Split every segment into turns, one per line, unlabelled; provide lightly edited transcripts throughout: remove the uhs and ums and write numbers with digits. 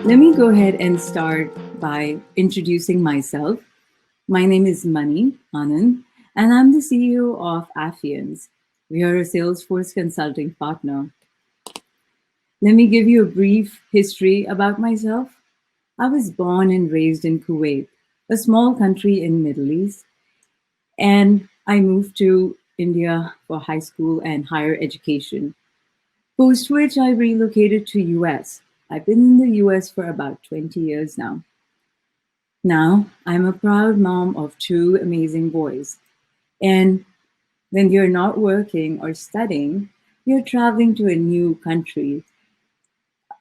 Let me go ahead and start by introducing myself. My name is Anand, and I'm the CEO of Apphienz. We are a Salesforce consulting partner. Let me give you a brief history about myself. I was born and raised in Kuwait, a small country in Middle East, and I moved to India for high school and higher education. Post which I relocated to US. I've been in the US for about 20 years now. Now, I'm a proud mom of two amazing boys. And when you're not working or studying, you're traveling to a new country,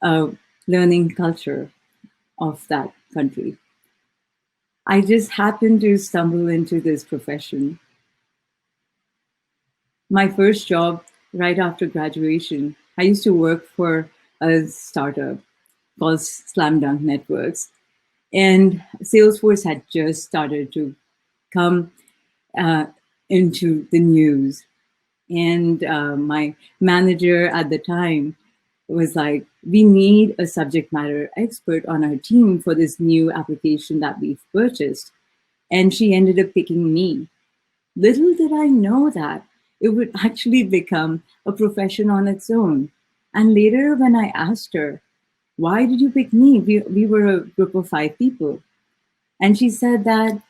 learning culture of that country. I just happened to stumble into this profession. My first job right after graduation, I used to work for a startup called Slam Dunk Networks. And Salesforce had just started to come uh, into the news. And my manager at the time was like, we need a subject matter expert on our team for this new application that we've purchased. And she ended up picking me. Little did I know that it would actually become a profession on its own. And later, when I asked her, why did you pick me? We were a group of 5 people. And she said that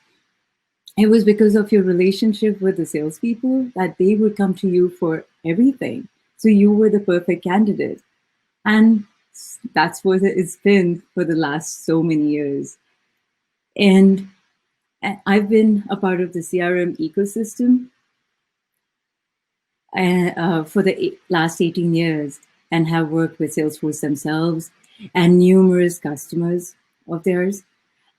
it was because of your relationship with the salespeople that they would come to you for everything. So you were the perfect candidate. And that's what it's been for the last so many years. And I've been a part of the CRM ecosystem for the last 18 years and have worked with Salesforce themselves and numerous customers of theirs.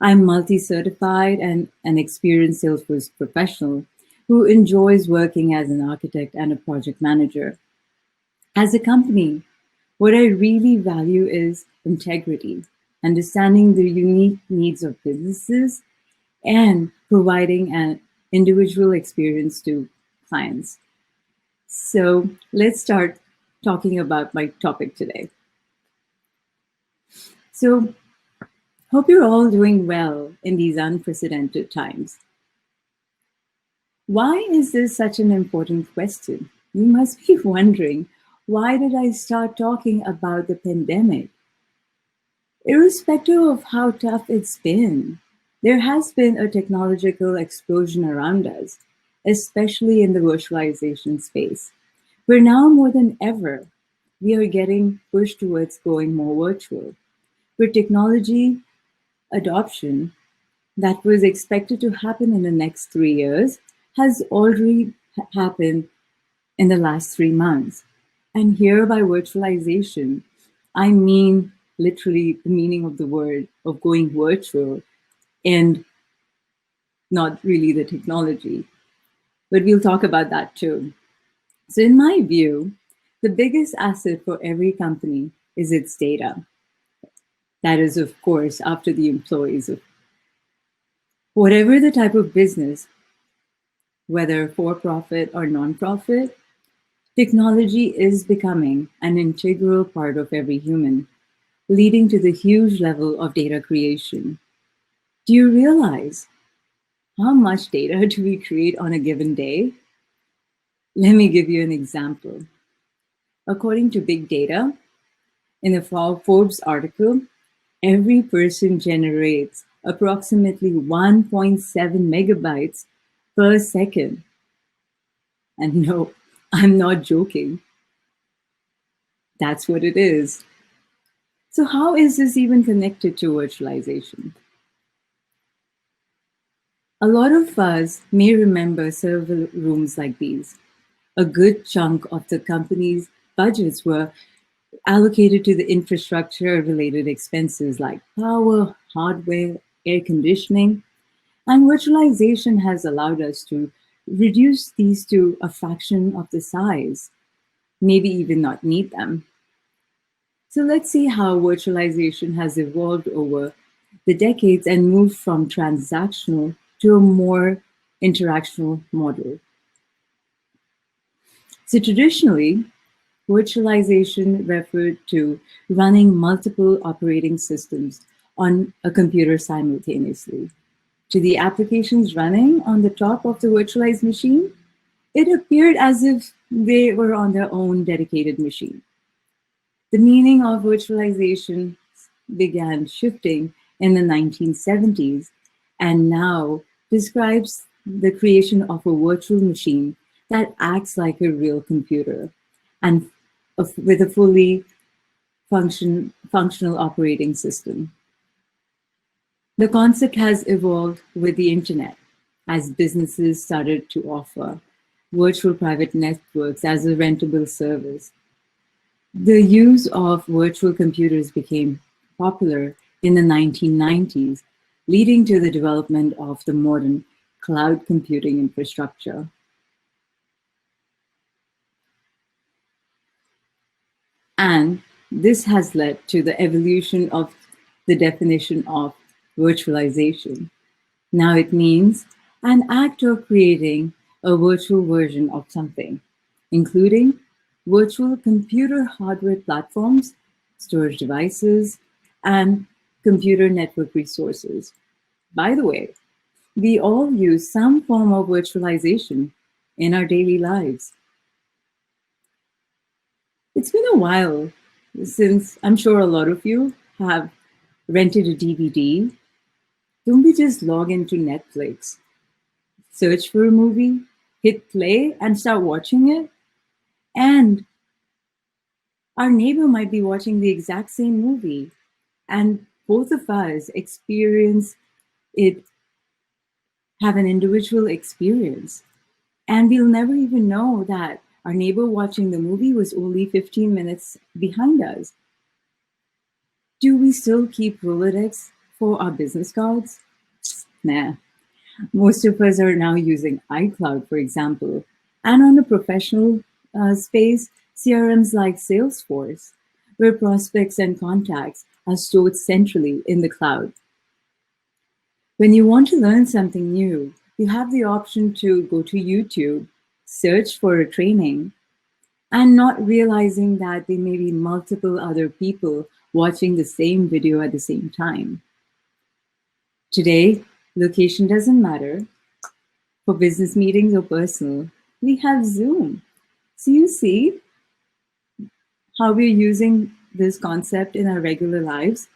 I'm multi-certified and an experienced Salesforce professional who enjoys working as an architect and a project manager. As a company, what I really value is integrity, understanding the unique needs of businesses, and providing an individual experience to clients. So let's start talking about my topic today. So, hope you're all doing well in these unprecedented times. Why is this such an important question? You must be wondering, why did I start talking about the pandemic? Irrespective of how tough it's been, there has been a technological explosion around us, especially in the virtualization space, where now more than ever, we are getting pushed towards going more virtual, where technology adoption that was expected to happen in the next 3 years has already happened in the last 3 months. And here by virtualization, I mean literally the meaning of the word of going virtual and not really the technology. But we'll talk about that too. So, in my view, the biggest asset for every company is its data. That is, of course, after the employees of whatever the type of business, whether for profit or non-profit, technology is becoming an integral part of every human, leading to the huge level of data creation. Do you realize how much data do we create on a given day? Let me give you an example. According to Big Data, in a Forbes article, every person generates approximately 1.7 megabytes per second. And no, I'm not joking. That's what it is. So how is this even connected to virtualization? A lot of us may remember server rooms like these. A good chunk of the company's budgets were allocated to the infrastructure-related expenses like power, hardware, air conditioning, and virtualization has allowed us to reduce these to a fraction of the size, maybe even not need them. So let's see how virtualization has evolved over the decades and moved from transactional to a more interactional model. So traditionally, Virtualization referred to running multiple operating systems on a computer simultaneously. To the applications running on the top of the virtualized machine, it appeared as if they were on their own dedicated machine. The meaning of virtualization began shifting in the 1970s and now describes the creation of a virtual machine that acts like a real computer and with a fully functional operating system. The concept has evolved with the internet as businesses started to offer virtual private networks as a rentable service. The use of virtual computers became popular in the 1990s, leading to the development of the modern cloud computing infrastructure. And this has led to the evolution of the definition of virtualization. Now it means an act of creating a virtual version of something, including virtual computer hardware platforms, storage devices, and computer network resources. By the way, we all use some form of virtualization in our daily lives. It's been a while since I'm sure a lot of you have rented a DVD. Don't we just log into Netflix, search for a movie, hit play, and start watching it? And our neighbor might be watching the exact same movie, and both of us experience it, have an individual experience. And we'll never even know that our neighbor watching the movie was only 15 minutes behind us. Do we still keep Rolodex for our business cards? Nah. Most of us are now using iCloud, for example. And on a professional space, CRMs like Salesforce, where prospects and contacts are stored centrally in the cloud. When you want to learn something new, you have the option to go to YouTube, search for a training, and not realizing that there may be multiple other people watching the same video at the same time. Today, location doesn't matter. For business meetings or personal, we have Zoom. So you see how we're using this concept in our regular lives.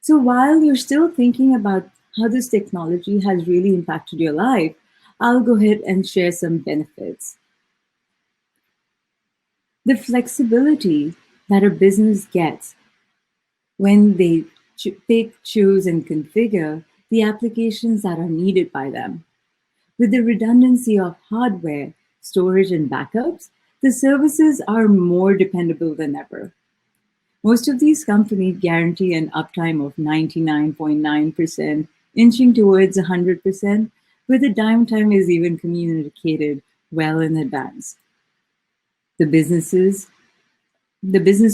So while you're still thinking about how this technology has really impacted your life, I'll go ahead and share some benefits. The flexibility that a business gets when they pick, choose, and configure the applications that are needed by them. With the redundancy of hardware, storage, and backups, the services are more dependable than ever. Most of these companies guarantee an uptime of 99.9%, inching towards 100%, where the downtime is even communicated well in advance. The business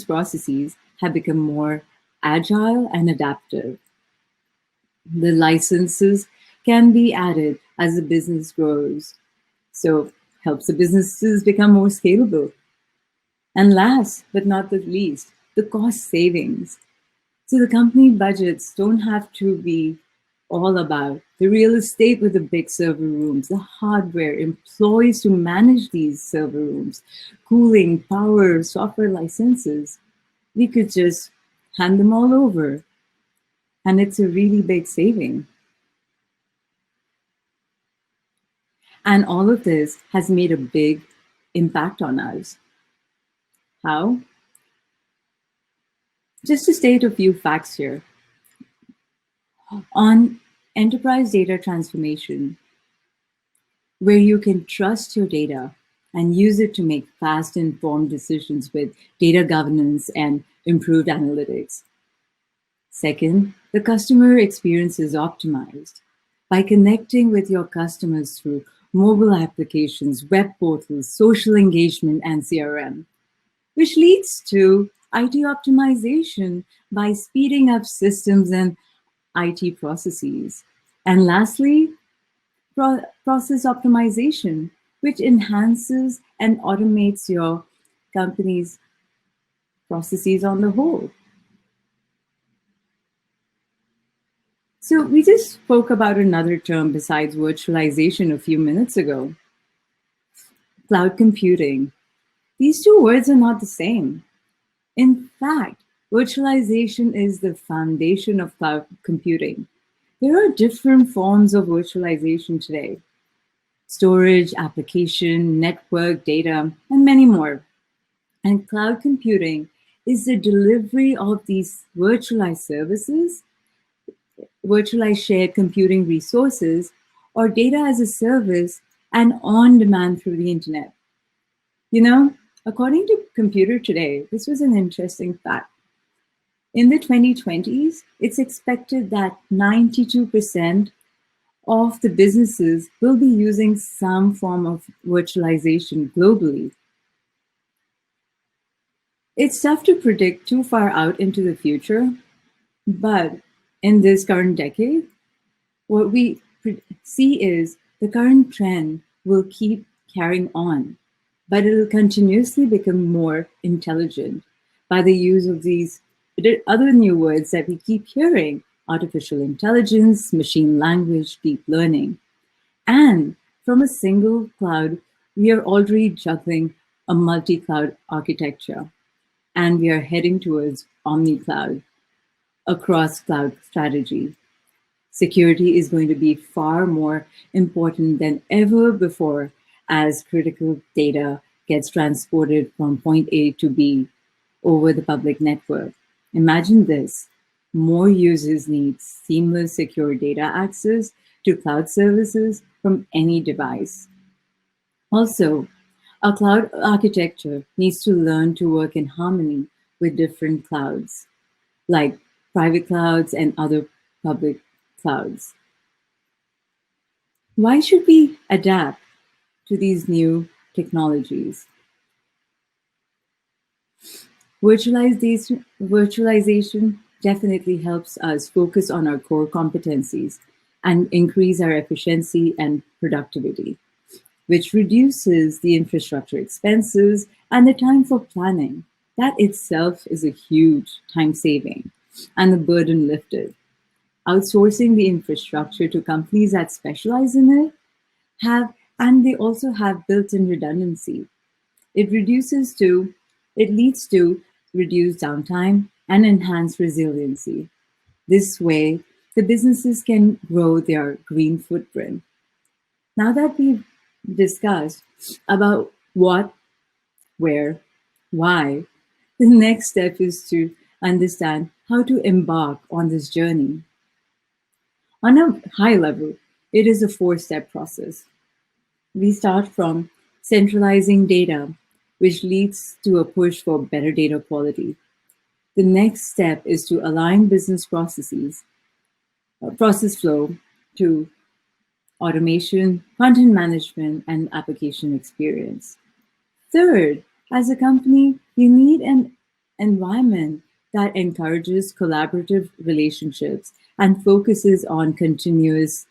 processes have become more agile and adaptive. The licenses can be added as the business grows, so helps the businesses become more scalable. And last but not the least, the cost savings. So the company budgets don't have to be all about the real estate with the big server rooms, the hardware, employees to manage these server rooms, cooling, power, software licenses. We could just hand them all over, and it's a really big saving. And all of this has made a big impact on us. How? Just to state a few facts here. On enterprise data transformation, where you can trust your data and use it to make fast, informed decisions with data governance and improved analytics. Second, the customer experience is optimized by connecting with your customers through mobile applications, web portals, social engagement, and CRM, which leads to IT optimization by speeding up systems and IT processes. And lastly, process optimization, which enhances and automates your company's processes on the whole. So we just spoke about another term besides virtualization a few minutes ago, cloud computing. These two words are not the same. In fact, virtualization is the foundation of cloud computing. There are different forms of virtualization today: storage, application, network, data, and many more. And cloud computing is the delivery of these virtualized services, virtualized shared computing resources, or data as a service and on demand through the internet. You know, according to Computer Today, this was an interesting fact. In the 2020s, it's expected that 92% of the businesses will be using some form of virtualization globally. It's tough to predict too far out into the future, but in this current decade, what we see is the current trend will keep carrying on, but it will continuously become more intelligent by the use of these other new words that we keep hearing: artificial intelligence, machine language, deep learning. And from a single cloud, we are already juggling a multi cloud architecture, and we are heading towards omni cloud, a cross cloud strategy. Security is going to be far more important than ever before as critical data gets transported from point A to B over the public network. Imagine this: more users need seamless, secure data access to cloud services from any device. Also, a cloud architecture needs to learn to work in harmony with different clouds, like private clouds and other public clouds. Why should we adapt to these new technologies? Virtualization definitely helps us focus on our core competencies and increase our efficiency and productivity, which reduces the infrastructure expenses and the time for planning. That itself is a huge time saving and the burden lifted. Outsourcing the infrastructure to companies that specialize in it have, and they also have built-in redundancy. It reduces to, it leads to reduced downtime and enhanced resiliency. This way, the businesses can grow their green footprint. Now that we've discussed about what, where, why, the next step is to understand how to embark on this journey. On a high level, it is a four-step process. We start from centralizing data, which leads to a push for better data quality. The next step is to align business processes, process flow to automation, content management, and application experience. Third, as a company, you need an environment that encourages collaborative relationships and focuses on continuous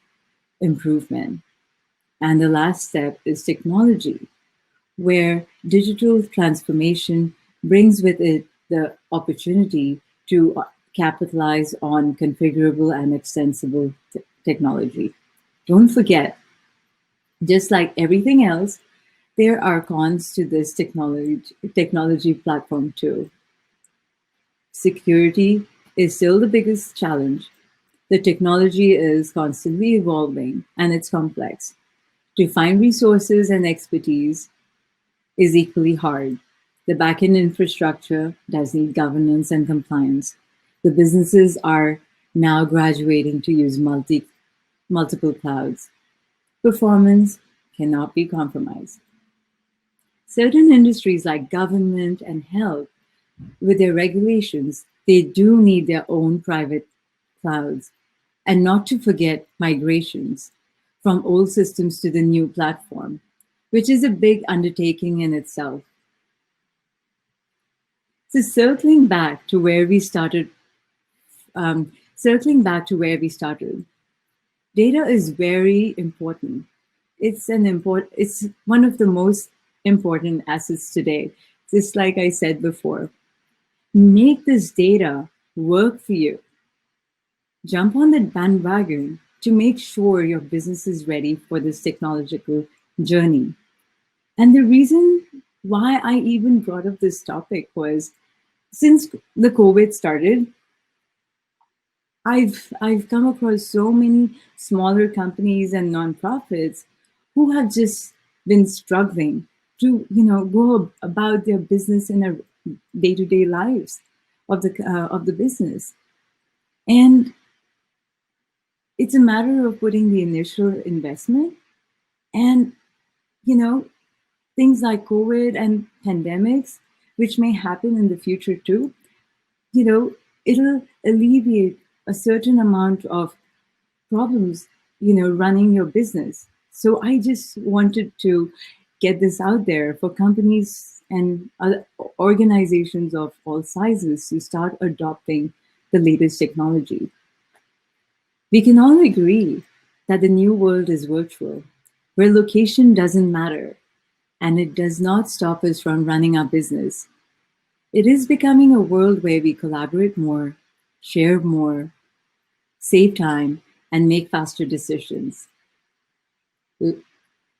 improvement. And the last step is technology, where digital transformation brings with it the opportunity to capitalize on configurable and extensible technology. Don't forget, just like everything else, there are cons to this technology platform too. Security is still the biggest challenge. The technology is constantly evolving and it's complex. To find resources and expertise is equally hard. The backend infrastructure does need governance and compliance. The businesses are now graduating to use multiple clouds. Performance cannot be compromised. Certain industries like government and health, with their regulations, they do need their own private clouds. And not to forget migrations from old systems to the new platform, which is a big undertaking in itself. So circling back to where we started, data is very important. It's one of the most important assets today, just like I said before. Make this data work for you. Jump on that bandwagon to make sure your business is ready for this technological journey. And the reason why I even brought up this topic was since the COVID started, I've come across so many smaller companies and nonprofits who have just been struggling to go about their business in a day-to-day lives of the business, and it's a matter of putting the initial investment, and you know things like COVID and pandemics, which may happen in the future too, you know, it'll alleviate a certain amount of problems, running your business. So I just wanted to get this out there for companies and other organizations of all sizes to start adopting the latest technology. We can all agree that the new world is virtual, where location doesn't matter, and it does not stop us from running our business. It is becoming a world where we collaborate more, share more, save time, and make faster decisions.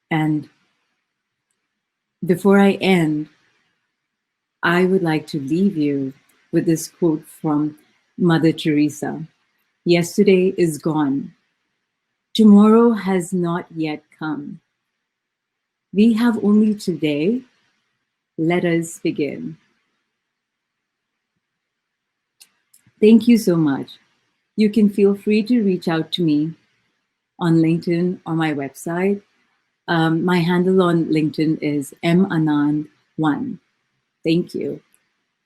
And before I end, I would like to leave you with this quote from Mother Teresa. Yesterday is gone. Tomorrow has not yet come. We have only today. Let us begin. Thank you so much. You can feel free to reach out to me on LinkedIn or my website. My handle on LinkedIn is manand1. Thank you.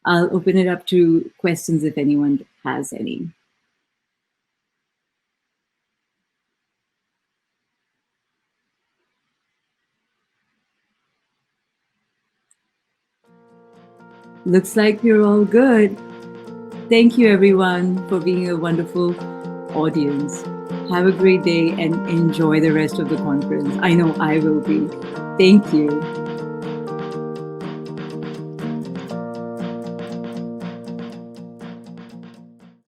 I'll open it up to questions if anyone has any. Looks like we're all good. Thank you, everyone, for being a wonderful audience. Have a great day and enjoy the rest of the conference. I know I will be. Thank you.